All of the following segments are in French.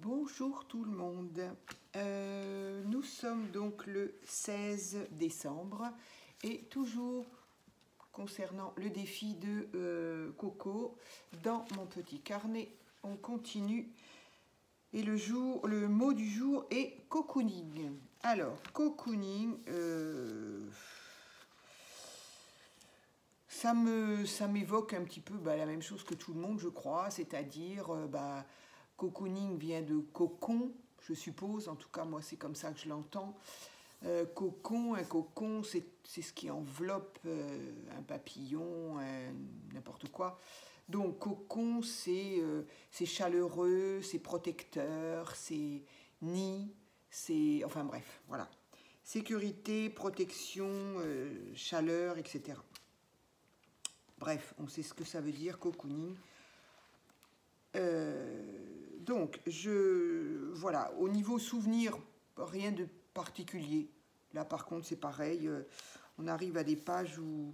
Bonjour tout le monde. Nous sommes donc le 16 décembre et toujours concernant le défi de Coco, dans mon petit carnet, on continue. Et le mot du jour est cocooning. Alors, cocooning, ça m'évoque un petit peu la même chose que tout le monde, je crois, c'est-à-dire cocooning vient de cocon, je suppose, en tout cas moi c'est comme ça que je l'entends. Cocon, un cocon, c'est ce qui enveloppe un papillon, n'importe quoi. Donc cocon, c'est chaleureux, c'est protecteur, c'est nid, c'est... Enfin bref, voilà. Sécurité, protection, chaleur, etc. Bref, on sait ce que ça veut dire, cocooning. Donc, voilà, au niveau souvenir, rien de particulier. Là, par contre, c'est pareil. On arrive à des pages où,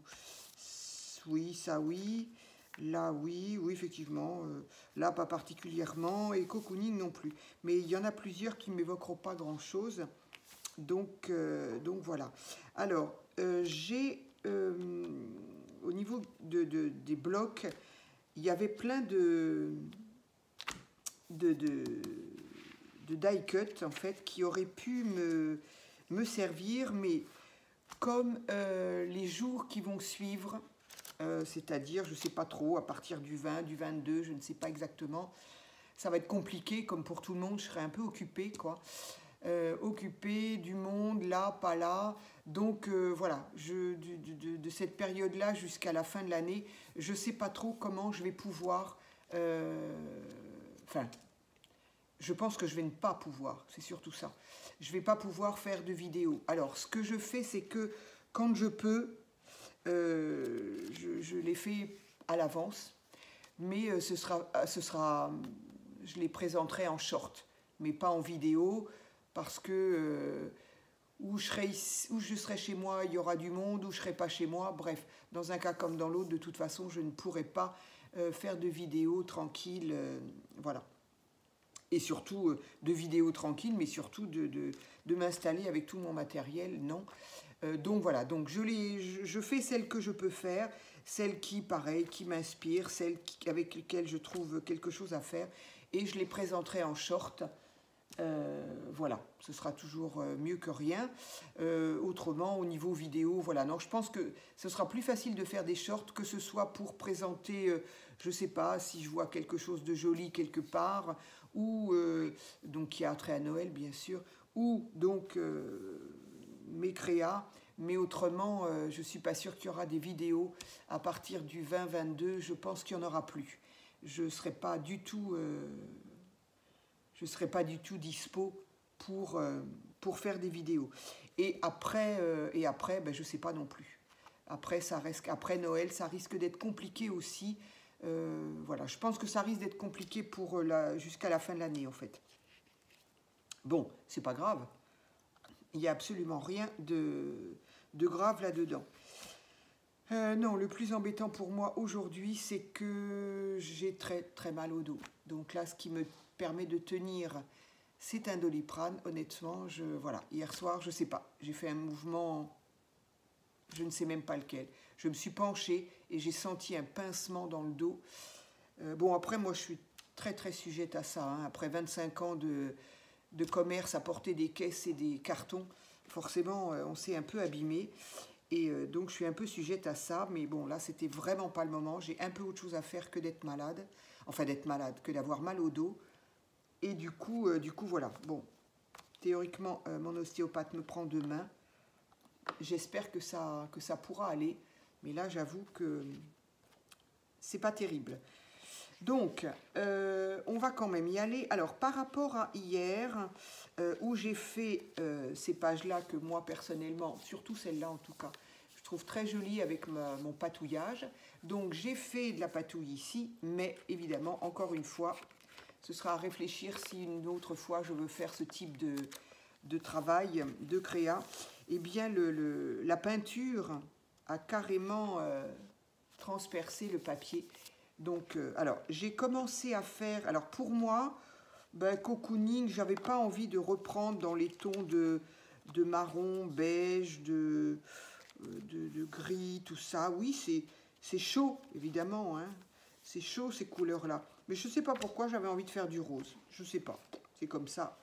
oui, ça, oui. Là, oui, effectivement. Là, pas particulièrement. Et cocooning non plus. Mais il y en a plusieurs qui ne m'évoqueront pas grand-chose. Donc voilà. Alors, j'ai, au niveau des blocs, il y avait plein de die cut en fait qui auraient pu me servir, mais comme les jours qui vont suivre, c'est-à-dire je sais pas trop, à partir du 20, du 22, je ne sais pas exactement, ça va être compliqué comme pour tout le monde, je serai un peu occupée quoi, occupée du monde, là, pas là, donc voilà, de cette période-là jusqu'à la fin de l'année, je sais pas trop comment je vais pouvoir... Enfin, je pense que je vais ne pas pouvoir, c'est surtout ça. Je ne vais pas pouvoir faire de vidéos. Alors, ce que je fais, c'est que quand je peux, je les fais à l'avance, mais je les présenterai en short, mais pas en vidéo, parce que où je serai chez moi, il y aura du monde, où je ne serai pas chez moi. Bref, dans un cas comme dans l'autre, de toute façon, je ne pourrai pas faire de vidéos tranquilles, voilà. Et surtout de vidéos tranquilles, mais surtout de m'installer avec tout mon matériel, non. Donc voilà, donc je fais celles que je peux faire, celles qui, pareil, qui m'inspirent, avec lesquelles je trouve quelque chose à faire, et je les présenterai en short. Voilà, ce sera toujours mieux que rien. Autrement, au niveau vidéo, voilà. Non, je pense que ce sera plus facile de faire des shorts, que ce soit pour présenter, je ne sais pas, si je vois quelque chose de joli quelque part, ou donc qui a trait à Noël, bien sûr, ou donc mes créas. Mais autrement, je ne suis pas sûre qu'il y aura des vidéos à partir du 20-22. Je pense qu'il n'y en aura plus. Je ne serai pas du tout... je ne serai pas du tout dispo pour faire des vidéos. Et après je ne sais pas non plus. Après Noël, ça risque d'être compliqué aussi. Voilà, je pense que ça risque d'être compliqué jusqu'à la fin de l'année, en fait. Bon, c'est pas grave. Il n'y a absolument rien de grave là-dedans. Non, le plus embêtant pour moi aujourd'hui, c'est que j'ai très très mal au dos. Donc là, ce qui me permet de tenir, c'est un Doliprane. Honnêtement, voilà, hier soir, je ne sais pas, j'ai fait un mouvement, je ne sais même pas lequel. Je me suis penchée et j'ai senti un pincement dans le dos. Bon, après, moi, je suis très très sujette à ça. Hein. Après 25 ans de commerce à porter des caisses et des cartons, forcément, on s'est un peu abîmé. Et donc, je suis un peu sujette à ça. Mais bon, là, c'était vraiment pas le moment. J'ai un peu autre chose à faire que d'être malade. Enfin, d'être malade, que d'avoir mal au dos. Et du coup, voilà. Bon, théoriquement, mon ostéopathe me prend demain. J'espère que ça pourra aller. Mais là, j'avoue que c'est pas terrible. Donc, on va quand même y aller. Alors, par rapport à hier, où j'ai fait ces pages-là que moi, personnellement, surtout celle-là en tout cas, je trouve très jolie avec mon patouillage. Donc, j'ai fait de la patouille ici, mais évidemment, encore une fois, ce sera à réfléchir si une autre fois je veux faire ce type de travail, de créa. Eh bien, la peinture a carrément transpercé le papier. Donc, alors, j'ai commencé à faire... Alors, pour moi, Ben, cocooning, j'avais pas envie de reprendre dans les tons de marron, beige, de gris, tout ça. Oui, c'est chaud, évidemment, hein. C'est chaud, ces couleurs-là. Mais je ne sais pas pourquoi j'avais envie de faire du rose. Je ne sais pas. C'est comme ça.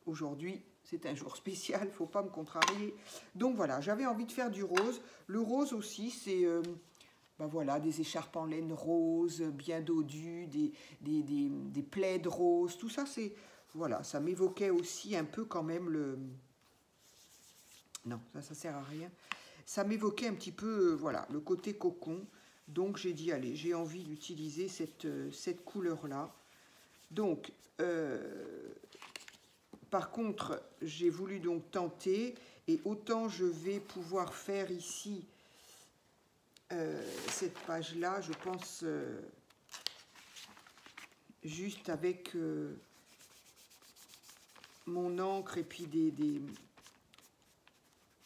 Aujourd'hui, c'est un jour spécial, il ne faut pas me contrarier. Donc voilà, j'avais envie de faire du rose. Le rose aussi, c'est ben voilà, des écharpes en laine rose, bien dodues, des plaids roses. Tout ça, c'est... Voilà, ça m'évoquait aussi un peu quand même le... Non, ça sert à rien. Ça m'évoquait un petit peu, voilà, le côté cocon. Donc j'ai dit, allez, j'ai envie d'utiliser cette couleur-là. Donc, par contre, j'ai voulu donc tenter, et autant je vais pouvoir faire ici cette page-là, je pense, juste avec mon encre et puis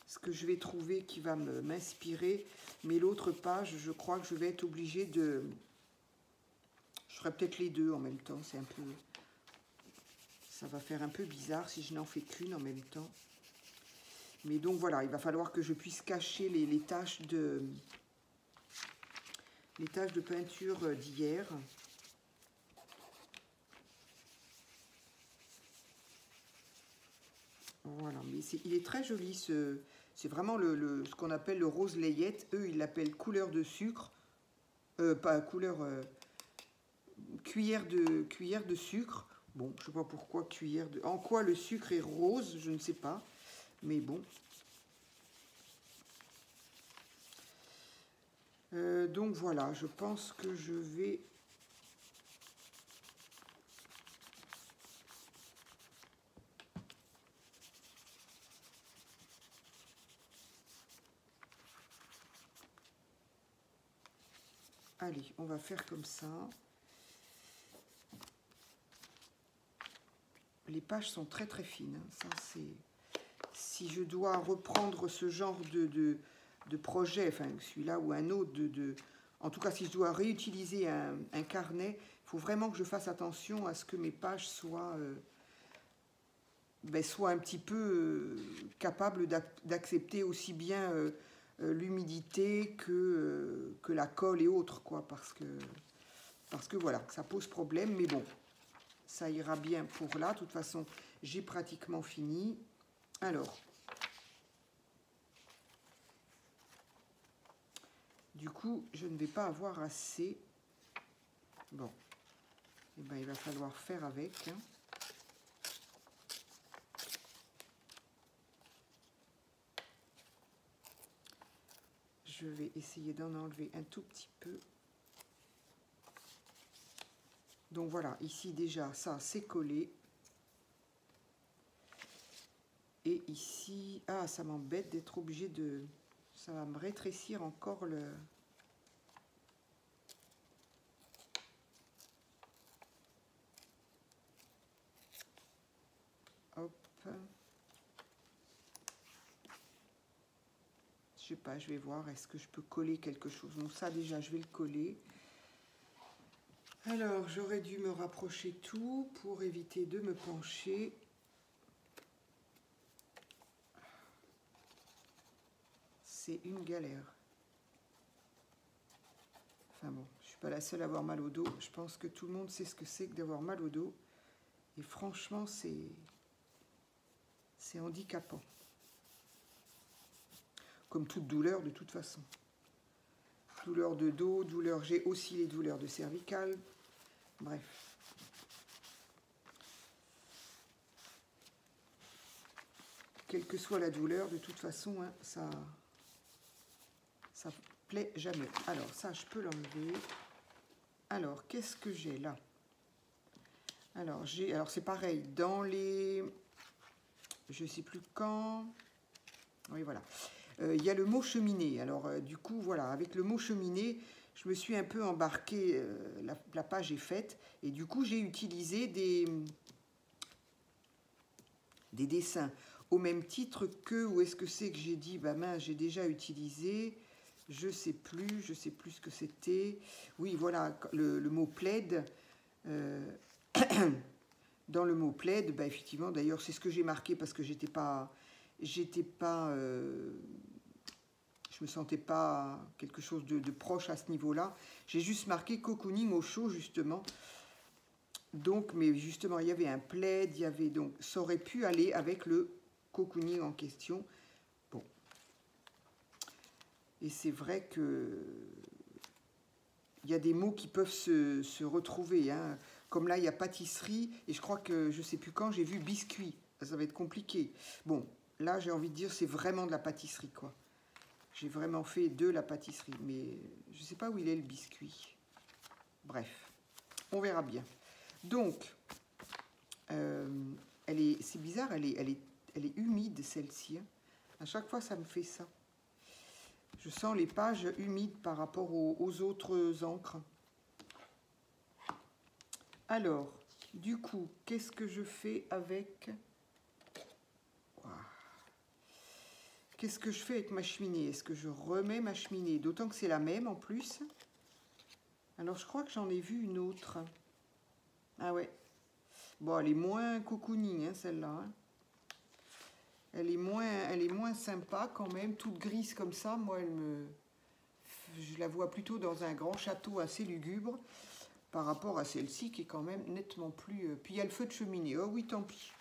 ce que je vais trouver qui va m'inspirer. Mais l'autre page, je crois que je vais être obligée de... Je ferai peut-être les deux en même temps, c'est un peu... Ça va faire un peu bizarre si je n'en fais qu'une en même temps. Mais donc voilà, il va falloir que je puisse cacher les taches de peinture d'hier. Voilà, mais il est très joli, c'est vraiment ce qu'on appelle le rose layette. Eux, ils l'appellent couleur de sucre. Pas couleur... cuillère de sucre. Bon, je ne sais pas pourquoi cuillère de... En quoi le sucre est rose, je ne sais pas. Mais bon. Donc voilà, je pense que je vais... Allez, on va faire comme ça. Les pages sont très très fines. Ça, c'est... Si je dois reprendre ce genre de projet, enfin celui-là ou un autre, en tout cas si je dois réutiliser un carnet, il faut vraiment que je fasse attention à ce que mes pages soient, soient un petit peu capables d'accepter aussi bien l'humidité que la colle et autres, quoi, parce que voilà, ça pose problème, mais bon, ça ira bien pour là. De toute façon, j'ai pratiquement fini. Alors, du coup, je ne vais pas avoir assez. Bon, eh ben, il va falloir faire avec. Hein. Je vais essayer d'en enlever un tout petit peu. Donc voilà, ici déjà, ça c'est collé. Et ici, ah, ça m'embête d'être obligé de... Ça va me rétrécir encore le... Hop. Je sais pas, je vais voir, est-ce que je peux coller quelque chose? Bon, ça déjà, je vais le coller. Alors, j'aurais dû me rapprocher tout pour éviter de me pencher. C'est une galère. Enfin bon, je ne suis pas la seule à avoir mal au dos. Je pense que tout le monde sait ce que c'est que d'avoir mal au dos. Et franchement, c'est handicapant. Comme toute douleur, de toute façon. Douleur de dos, douleur, j'ai aussi les douleurs de cervicales. Bref. Quelle que soit la douleur, de toute façon, hein, ça plaît jamais. Alors, ça, je peux l'enlever. Alors, qu'est-ce que j'ai là? Alors, c'est pareil, dans les... Je ne sais plus quand... Oui, voilà. Il y a le mot cheminée. Alors, du coup, voilà, avec le mot cheminée, je me suis un peu embarquée, la page est faite, et du coup, j'ai utilisé des dessins. Au même titre que, où est-ce que c'est que j'ai dit, bah mince, j'ai déjà utilisé, je sais plus ce que c'était. Oui, voilà, le mot plaid. dans le mot plaid, bah, effectivement, d'ailleurs, c'est ce que j'ai marqué parce que je me sentais pas quelque chose de proche à ce niveau-là. J'ai juste marqué cocooning au chaud, justement. Donc, mais justement, il y avait un plaid, il y avait donc, ça aurait pu aller avec le cocooning en question. Bon. Et c'est vrai que il y a des mots qui peuvent se retrouver, hein. Comme là, il y a pâtisserie, et je crois que, je ne sais plus quand, j'ai vu biscuit. Ça va être compliqué. Bon, là, j'ai envie de dire, c'est vraiment de la pâtisserie, quoi. J'ai vraiment fait de la pâtisserie, mais je ne sais pas où il est, le biscuit. Bref, on verra bien. Donc, c'est bizarre, elle est humide, celle-ci, hein. À chaque fois, ça me fait ça. Je sens les pages humides par rapport aux autres encres. Alors, du coup, qu'est-ce que je fais avec... Qu'est-ce que je fais avec ma cheminée? Est-ce que je remets ma cheminée? D'autant que c'est la même en plus. Alors, je crois que j'en ai vu une autre. Ah ouais. Bon, elle est moins cocooning, hein, celle-là, hein. Elle est moins sympa quand même, toute grise comme ça. Moi, je la vois plutôt dans un grand château assez lugubre par rapport à celle-ci qui est quand même nettement plus... Puis il y a le feu de cheminée. Oh oui, tant pis.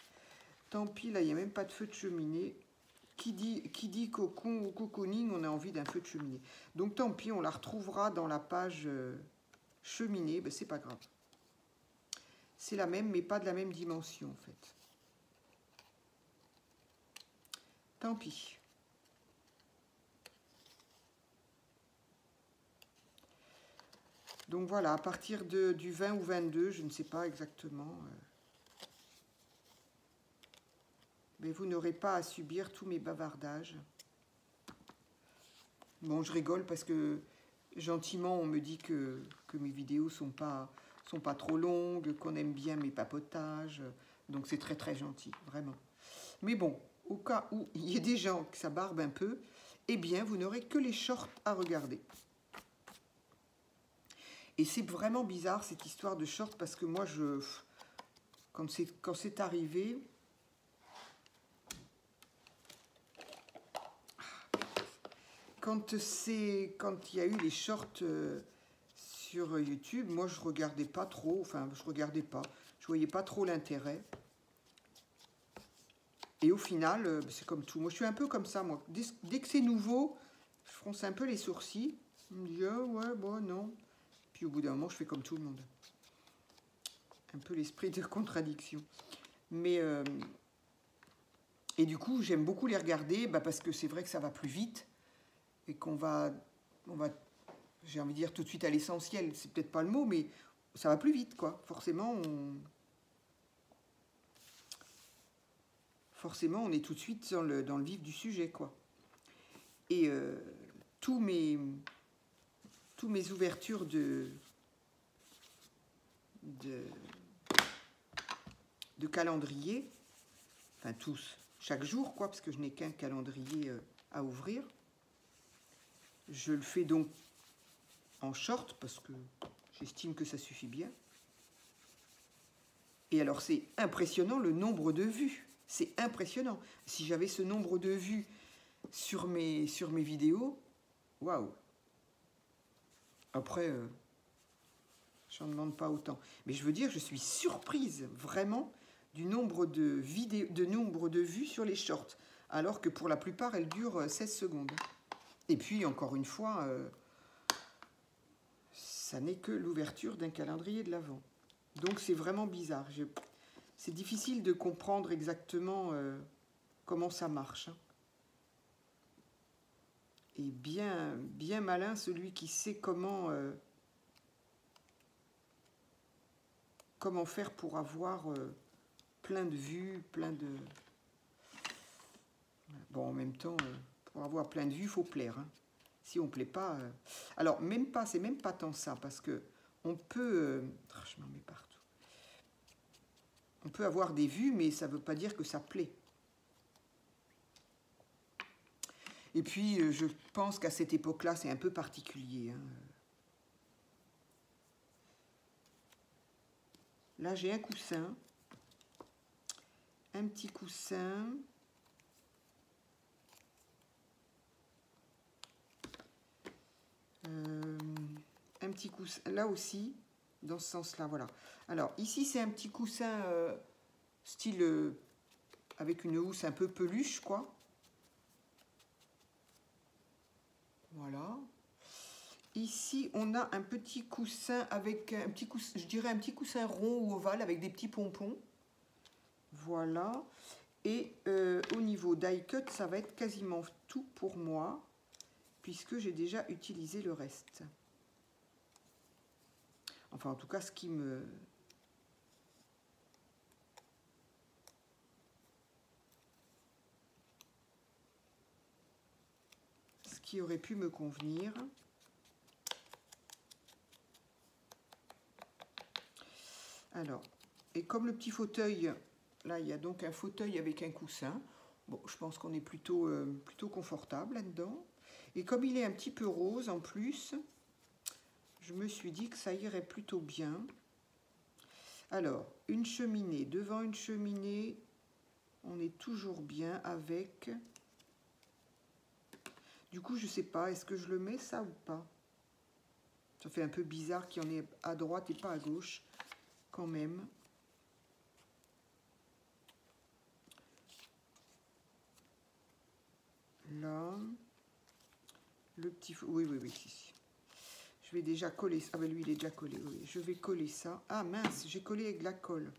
Tant pis, là, il n'y a même pas de feu de cheminée. Qui dit cocon ou cocooning, on a envie d'un feu de cheminée. Donc tant pis, on la retrouvera dans la page cheminée. Ben, c'est pas grave. C'est la même, mais pas de la même dimension, en fait. Tant pis. Donc voilà, à partir du 20 ou 22, je ne sais pas exactement. Mais vous n'aurez pas à subir tous mes bavardages. Bon, je rigole parce que gentiment, on me dit que mes vidéos sont pas trop longues, qu'on aime bien mes papotages. Donc c'est très très gentil, vraiment. Mais bon, au cas où il y a des gens que ça barbe un peu, eh bien, vous n'aurez que les shorts à regarder. Et c'est vraiment bizarre cette histoire de shorts parce que moi, quand c'est arrivé, quand il y a eu les shorts sur YouTube, moi je regardais pas trop, je voyais pas trop l'intérêt. Et au final, c'est comme tout. Moi je suis un peu comme ça, moi. Dès que c'est nouveau, je fronce un peu les sourcils. Je me dis, ah ouais, bon, non. Puis au bout d'un moment, je fais comme tout le monde. Un peu l'esprit de contradiction. Mais, et du coup, j'aime beaucoup les regarder parce que c'est vrai que ça va plus vite. Et qu'on va, j'ai envie de dire tout de suite à l'essentiel. C'est peut-être pas le mot, mais ça va plus vite, quoi. Forcément, on est tout de suite dans le vif du sujet, quoi. Et tous mes ouvertures de calendrier, enfin tous, chaque jour, quoi, parce que je n'ai qu'un calendrier à ouvrir. Je le fais donc en short, parce que j'estime que ça suffit bien. Et alors, c'est impressionnant le nombre de vues. C'est impressionnant. Si j'avais ce nombre de vues sur mes vidéos, waouh! Après, j'en demande pas autant. Mais je veux dire, je suis surprise, vraiment, du nombre de vues sur les shorts. Alors que pour la plupart, elles durent 16 secondes. Et puis, encore une fois, ça n'est que l'ouverture d'un calendrier de l'Avent. Donc, c'est vraiment bizarre. C'est difficile de comprendre exactement comment ça marche. Hein. Et bien malin celui qui sait comment faire pour avoir plein de vues, plein de... Bon, en même temps, pour avoir plein de vues, il faut plaire. Hein. Si on ne plaît pas... Alors, c'est même pas tant ça, parce que on peut... je m'en mets partout. On peut avoir des vues, mais ça ne veut pas dire que ça plaît. Et puis, je pense qu'à cette époque-là, c'est un peu particulier. Hein. Là, j'ai un coussin. un petit coussin. Un petit coussin, là aussi, dans ce sens-là, voilà. Alors, ici, c'est un petit coussin style avec une housse un peu peluche, quoi. Voilà. Ici, on a un petit coussin avec un petit coussin, je dirais un petit coussin rond ou ovale avec des petits pompons. Voilà. Et au niveau die cut, ça va être quasiment tout pour moi, puisque j'ai déjà utilisé le reste. Enfin, en tout cas, ce qui aurait pu me convenir. Alors, et comme le petit fauteuil, là, il y a donc un fauteuil avec un coussin. Bon, je pense qu'on est plutôt confortable là-dedans. Et comme il est un petit peu rose en plus, je me suis dit que ça irait plutôt bien. Alors, une cheminée. Devant une cheminée, on est toujours bien avec... Du coup, je sais pas, est-ce que je le mets ça ou pas? Ça fait un peu bizarre qu'il y en ait à droite et pas à gauche, quand même. Là. Le petit... Oui, si. Je vais déjà coller... Ah ben lui, il est déjà collé. Oui, je vais coller ça. Ah mince, j'ai collé avec de la colle.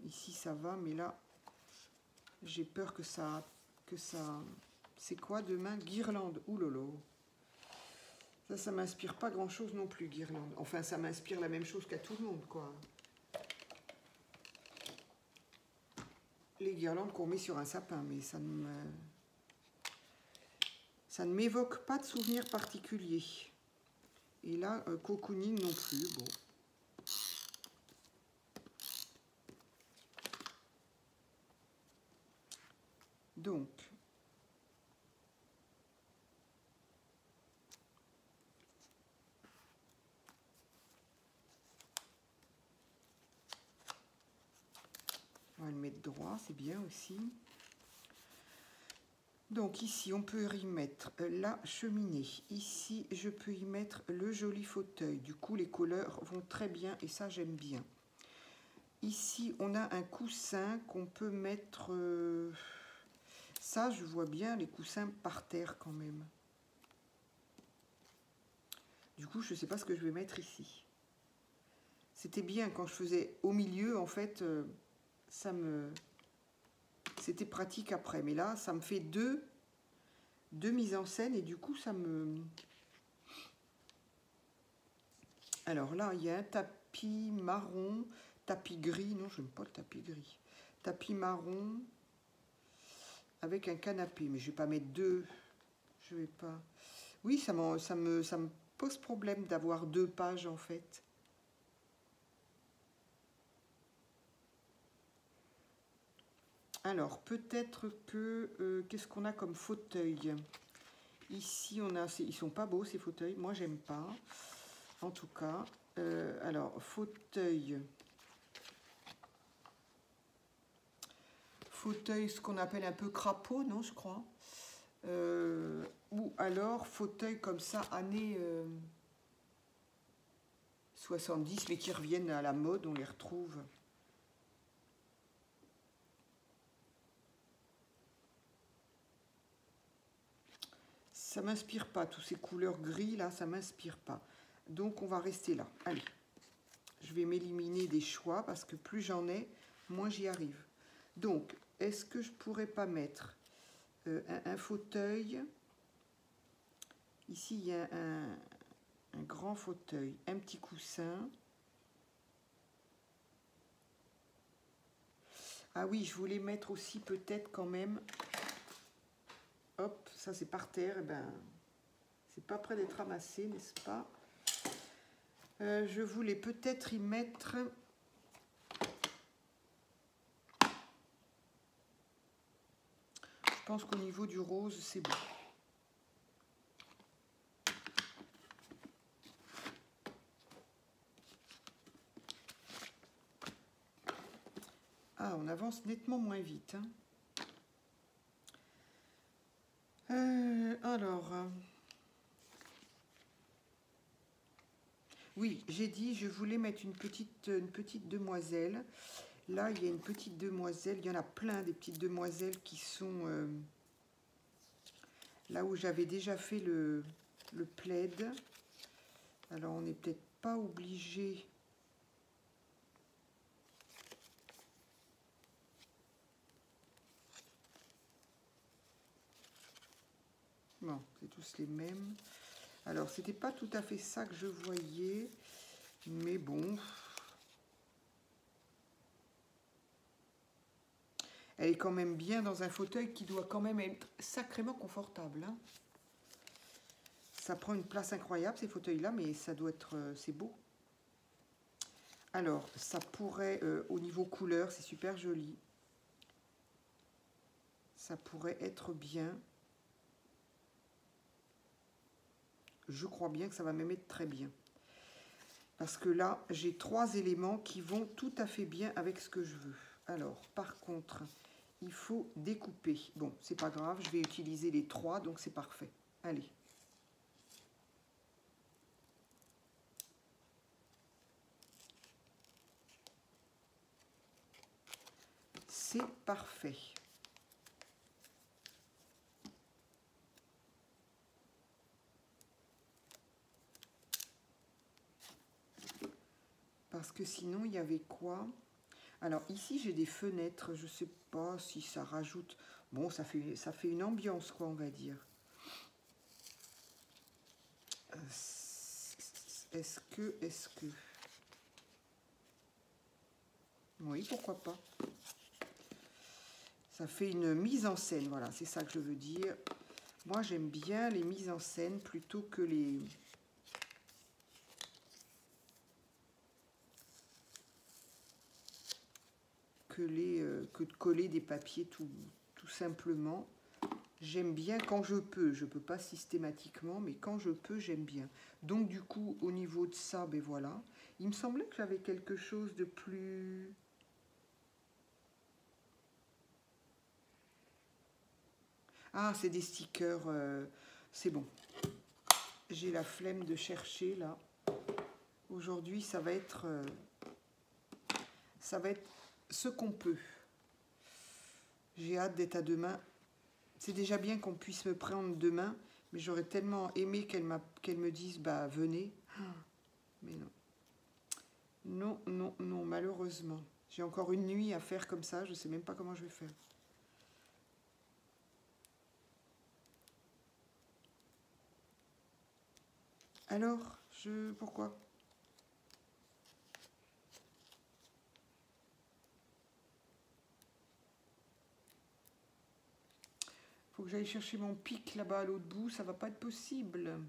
Ici, ça va, mais là, j'ai peur que ça... C'est quoi demain? Guirlande. Ouh lolo. Ça m'inspire pas grand-chose non plus, guirlande. Enfin, ça m'inspire la même chose qu'à tout le monde, quoi. Les guirlandes qu'on met sur un sapin, mais ça ne m'évoque pas de souvenirs particuliers. Et là, cocooning non plus, bon. Donc, on va le mettre droit, c'est bien aussi. Donc ici, on peut y mettre la cheminée. Ici, je peux y mettre le joli fauteuil. Du coup, les couleurs vont très bien et ça, j'aime bien. Ici, on a un coussin qu'on peut mettre... ça, je vois bien les coussins par terre quand même. Du coup, je ne sais pas ce que je vais mettre ici. C'était bien quand je faisais au milieu, en fait, c'était pratique après. Mais là, ça me fait deux mises en scène et du coup, ça me... Alors là, il y a un tapis marron, tapis gris. Non, je n'aime pas le tapis gris. Tapis marron avec un canapé. Mais je ne vais pas mettre deux. Je vais pas... Oui, ça me pose problème d'avoir deux pages, en fait. Alors, peut-être que... qu'est-ce qu'on a comme fauteuil? Ici, on a... Ils sont pas beaux, ces fauteuils. Moi, j'aime pas. En tout cas. Alors, fauteuil. Fauteuil, ce qu'on appelle un peu crapaud, non, je crois. Ou alors, fauteuil comme ça, années 70, mais qui reviennent à la mode, on les retrouve. Ça m'inspire pas, tous ces couleurs gris là, ça m'inspire pas. Donc on va rester là. Allez, je vais m'éliminer des choix parce que plus j'en ai, moins j'y arrive. Donc, est-ce que je pourrais pas mettre un fauteuil? Ici, il y a un grand fauteuil, un petit coussin. Ah oui, je voulais mettre aussi peut-être quand même... Hop, ça c'est par terre, et ben, c'est pas près d'être ramassé, n'est-ce pas? Je voulais peut-être y mettre... Je pense qu'au niveau du rose, c'est bon. Ah, on avance nettement moins vite. Hein. Alors... oui, j'ai dit, je voulais mettre une petite demoiselle. Là, il y a une petite demoiselle. Il y en a plein des petites demoiselles qui sont... là où j'avais déjà fait le plaid. Alors, on n'est peut-être pas obligé... Non, c'est tous les mêmes. Alors, c'était pas tout à fait ça que je voyais. Mais bon... elle est quand même bien dans un fauteuil qui doit quand même être sacrément confortable. Hein. Ça prend une place incroyable, ces fauteuils-là, mais ça doit être... c'est beau. Alors, ça pourrait, au niveau couleur, c'est super joli. Ça pourrait être bien. Je crois bien que ça va même être très bien. Parce que là, j'ai 3 éléments qui vont tout à fait bien avec ce que je veux. Alors, par contre, il faut découper. Bon, c'est pas grave, je vais utiliser les 3, donc c'est parfait. Allez. C'est parfait. Parce que sinon, il y avait quoi? Alors ici, j'ai des fenêtres. Je ne sais pas si ça rajoute... Bon, ça fait une ambiance, quoi, on va dire. Est-ce que... Oui, pourquoi pas. Ça fait une mise en scène, voilà, c'est ça que je veux dire. Moi, j'aime bien les mises en scène plutôt que les... que de coller des papiers tout simplement. J'aime bien quand je peux. Je ne peux pas systématiquement, mais quand je peux, j'aime bien. Donc, du coup, au niveau de ça, ben voilà. Il me semblait que j'avais quelque chose de plus... Ah, c'est des stickers. C'est bon. J'ai la flemme de chercher, là. Aujourd'hui, ça va être ce qu'on peut. J'ai hâte d'être à demain. C'est déjà bien qu'on puisse me prendre demain, mais j'aurais tellement aimé qu'elle me dise, bah, venez. Mais non. Non, non, non, malheureusement. J'ai encore une nuit à faire comme ça, je ne sais même pas comment je vais faire. Alors, pourquoi? Faut que j'aille chercher mon pic là-bas à l'autre bout, ça va pas être possible.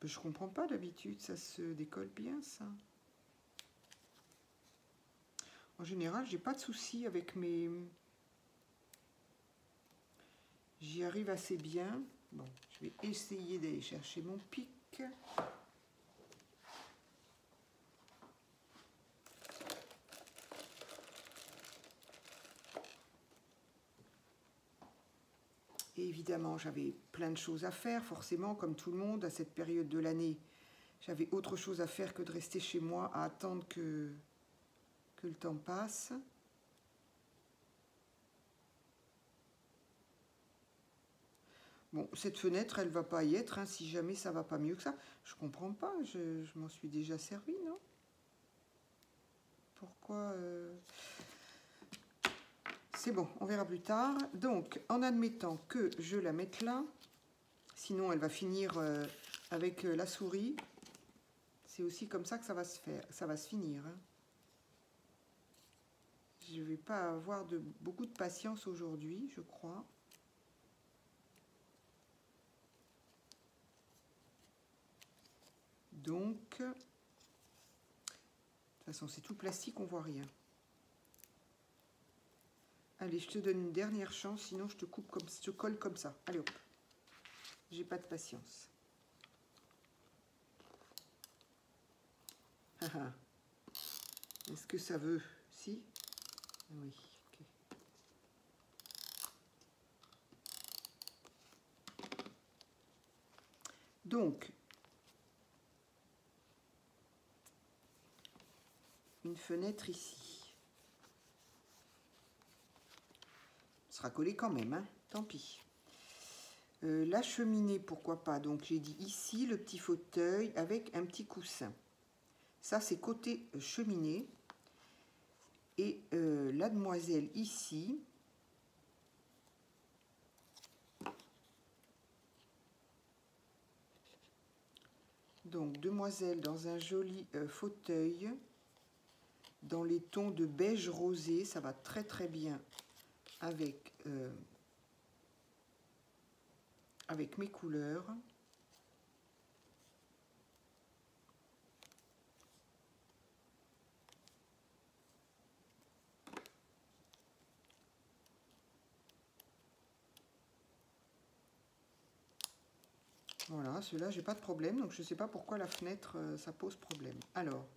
Je comprends pas d'habitude, ça se décolle bien ça. En général, j'ai pas de soucis avec mes... J'y arrive assez bien. Bon, je vais essayer d'aller chercher mon pic. Et évidemment, j'avais plein de choses à faire, forcément, comme tout le monde, à cette période de l'année. J'avais autre chose à faire que de rester chez moi à attendre que le temps passe. Bon, cette fenêtre, elle ne va pas y être, hein, si jamais ça ne va pas mieux que ça. Je ne comprends pas, je m'en suis déjà servi, non? Pourquoi C'est bon, on verra plus tard. Donc, en admettant que je la mette là, sinon elle va finir avec la souris. C'est aussi comme ça que ça va se faire, ça va se finir. Hein. Je ne vais pas avoir beaucoup de patience aujourd'hui, je crois. Donc, de toute façon, c'est tout plastique, on voit rien. Allez, je te donne une dernière chance, sinon je te coupe comme je te colle comme ça. Allez hop. J'ai pas de patience. Est-ce que ça veut? Si? Oui. Okay. Donc, une fenêtre ici. Ce sera collé quand même, hein, tant pis. La cheminée, pourquoi pas? Donc j'ai dit ici le petit fauteuil avec un petit coussin. Ça c'est côté cheminée. Et la demoiselle ici. Donc demoiselle dans un joli fauteuil. Dans les tons de beige rosé. Ça va très très bien avec mes couleurs. Voilà, celui-là, j'ai pas de problème, donc je ne sais pas pourquoi la fenêtre, ça pose problème. Alors,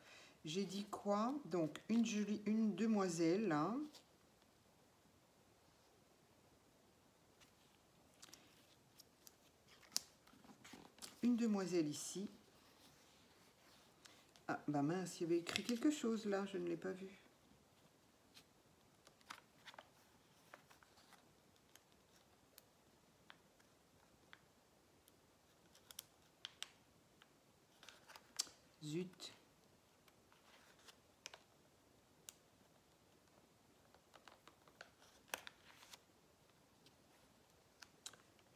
j'ai dit quoi? Donc, une demoiselle, là. Une demoiselle ici. Ah, bah mince, il y avait écrit quelque chose, là, je ne l'ai pas vu. Zut.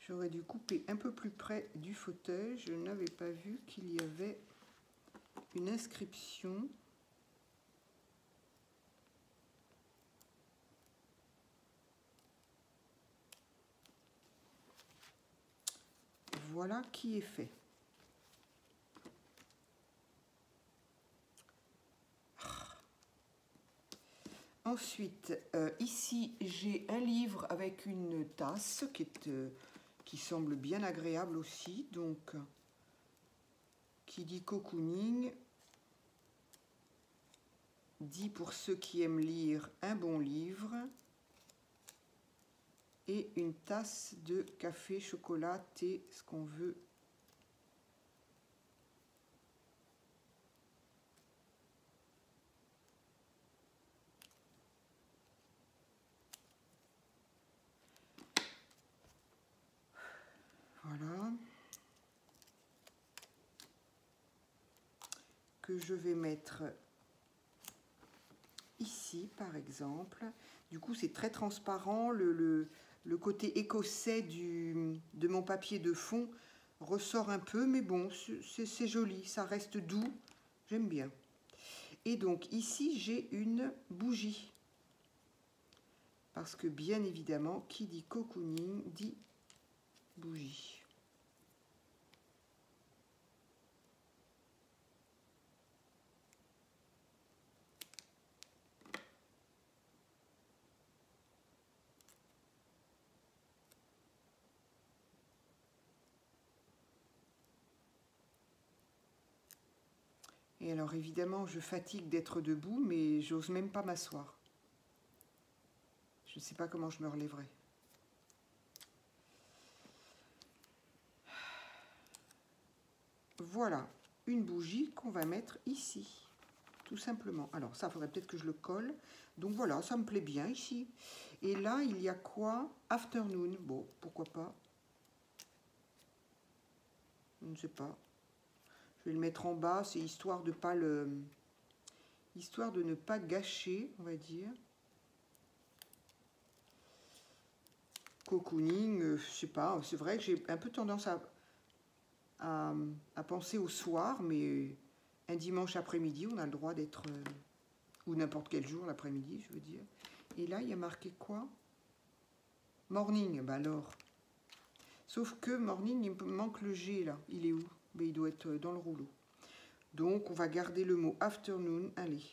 J'aurais dû couper un peu plus près du fauteuil. Je n'avais pas vu qu'il y avait une inscription. Voilà qui est fait. Ensuite, ici, j'ai un livre avec une tasse qui semble bien agréable aussi. Donc, qui dit cocooning, dit pour ceux qui aiment lire un bon livre. Et une tasse de café, chocolat, thé, ce qu'on veut. Voilà. Que je vais mettre ici, par exemple. Du coup, c'est très transparent. Le côté écossais de mon papier de fond ressort un peu, mais bon, c'est joli, ça reste doux. J'aime bien. Et donc, ici, j'ai une bougie. Parce que, bien évidemment, qui dit cocooning dit bougie. Et alors évidemment, je fatigue d'être debout, mais j'ose même pas m'asseoir. Je ne sais pas comment je me relèverai. Voilà, une bougie qu'on va mettre ici, tout simplement. Alors ça, il faudrait peut-être que je le colle. Donc voilà, ça me plaît bien ici. Et là, il y a quoi? Afternoon. Bon, pourquoi pas. Je ne sais pas. Je vais le mettre en bas, c'est histoire de pas histoire de ne pas gâcher, on va dire. Cocooning, je sais pas, c'est vrai que j'ai un peu tendance à penser au soir, mais un dimanche après-midi, on a le droit d'être, ou n'importe quel jour l'après-midi, je veux dire. Et là, il y a marqué quoi? Morning, bah alors. Sauf que morning, il me manque le G là. Il est où? Ben, il doit être dans le rouleau. Donc, on va garder le mot afternoon. Allez.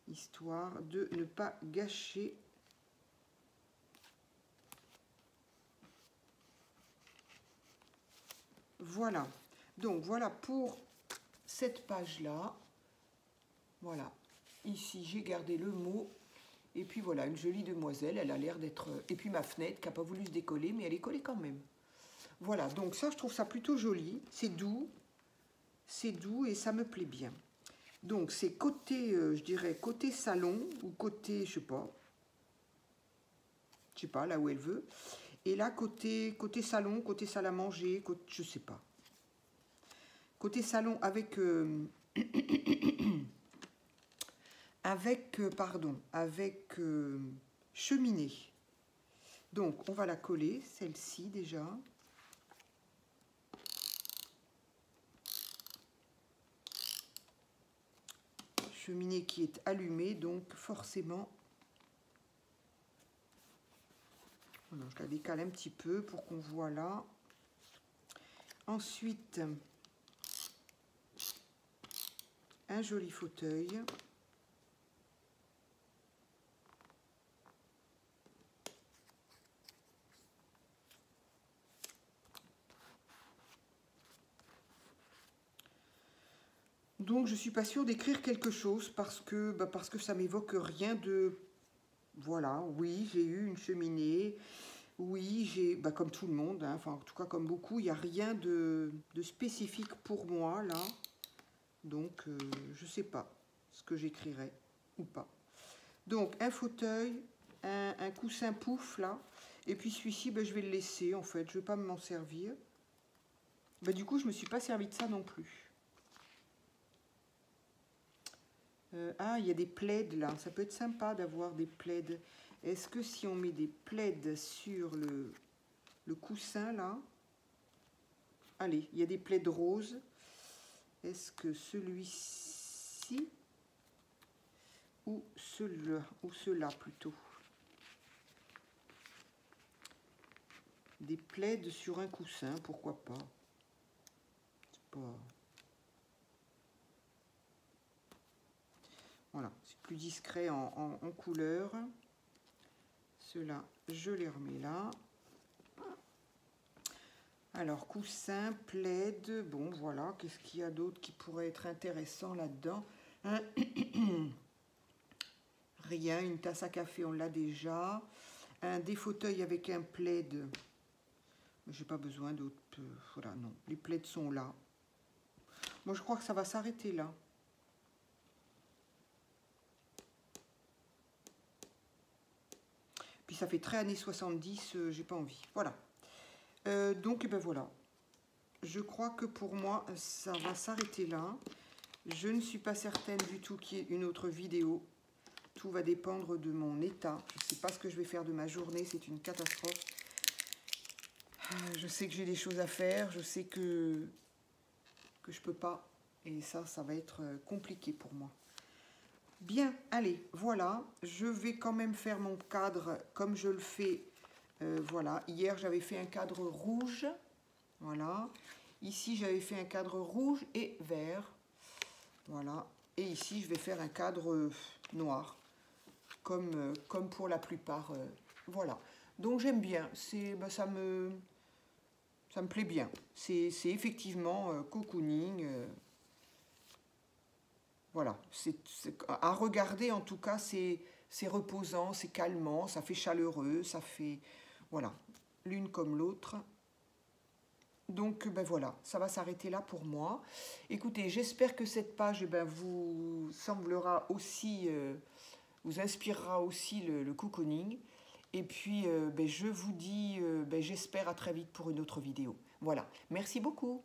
Histoire de ne pas gâcher. Voilà. Donc, voilà pour cette page-là. Voilà. Ici, j'ai gardé le mot. Et puis voilà, une jolie demoiselle. Elle a l'air d'être... Et puis ma fenêtre qui n'a pas voulu se décoller, mais elle est collée quand même. Voilà, donc ça, je trouve ça plutôt joli. C'est doux et ça me plaît bien. Donc, c'est côté, je dirais, côté salon ou côté, je sais pas, là où elle veut. Et là, côté salon, côté salle à manger, côté, je sais pas. Côté salon avec... avec cheminée. Donc, on va la coller, celle-ci déjà. Cheminée qui est allumée, donc forcément... Voilà, je la décale un petit peu pour qu'on voit là. Ensuite, un joli fauteuil. Donc, je ne suis pas sûre d'écrire quelque chose parce que ça m'évoque rien de... Voilà, oui, j'ai eu une cheminée. Oui, j'ai, comme tout le monde, hein, enfin, en tout cas comme beaucoup, il n'y a rien de spécifique pour moi, là. Donc, je ne sais pas ce que j'écrirai ou pas. Donc, un fauteuil, un coussin pouf, là. Et puis celui-ci, je vais le laisser, en fait. Je ne vais pas m'en servir. Du coup, je ne me suis pas servi de ça non plus. Ah, il y a des plaids là. Ça peut être sympa d'avoir des plaids. Est-ce que si on met des plaids sur le coussin là... Allez, il y a des plaids roses. Est-ce que celui-ci ou ceux-là plutôt? Des plaids sur un coussin, pourquoi pas? C'est pas... Voilà, c'est plus discret en couleur. Ceux-là, je les remets là. Alors, coussin, plaid, bon, voilà. Qu'est-ce qu'il y a d'autre qui pourrait être intéressant là-dedans? Rien, une tasse à café, on l'a déjà. Des fauteuils avec un plaid. J'ai pas besoin d'autres. Voilà, non. Les plaids sont là. Moi, je crois que ça va s'arrêter là. Puis ça fait très années 70, j'ai pas envie. Voilà. Donc, voilà. Je crois que pour moi, ça va s'arrêter là. Je ne suis pas certaine du tout qu'il y ait une autre vidéo. Tout va dépendre de mon état. Je ne sais pas ce que je vais faire de ma journée. C'est une catastrophe. Je sais que j'ai des choses à faire. Je sais que je ne peux pas. Et ça va être compliqué pour moi. Bien, allez, voilà. Je vais quand même faire mon cadre comme je le fais. Voilà. Hier, j'avais fait un cadre rouge. Voilà. Ici, j'avais fait un cadre rouge et vert. Voilà. Et ici, je vais faire un cadre noir. Comme pour la plupart. Voilà. Donc, j'aime bien. Ça me plaît bien. C'est effectivement cocooning. Voilà. À regarder, en tout cas, c'est reposant, c'est calmant, ça fait chaleureux, ça fait... Voilà. L'une comme l'autre. Donc, voilà, ça va s'arrêter là pour moi. Écoutez, j'espère que cette page vous semblera aussi, vous inspirera aussi le cocooning. Et puis, je vous dis, j'espère à très vite pour une autre vidéo. Voilà, merci beaucoup.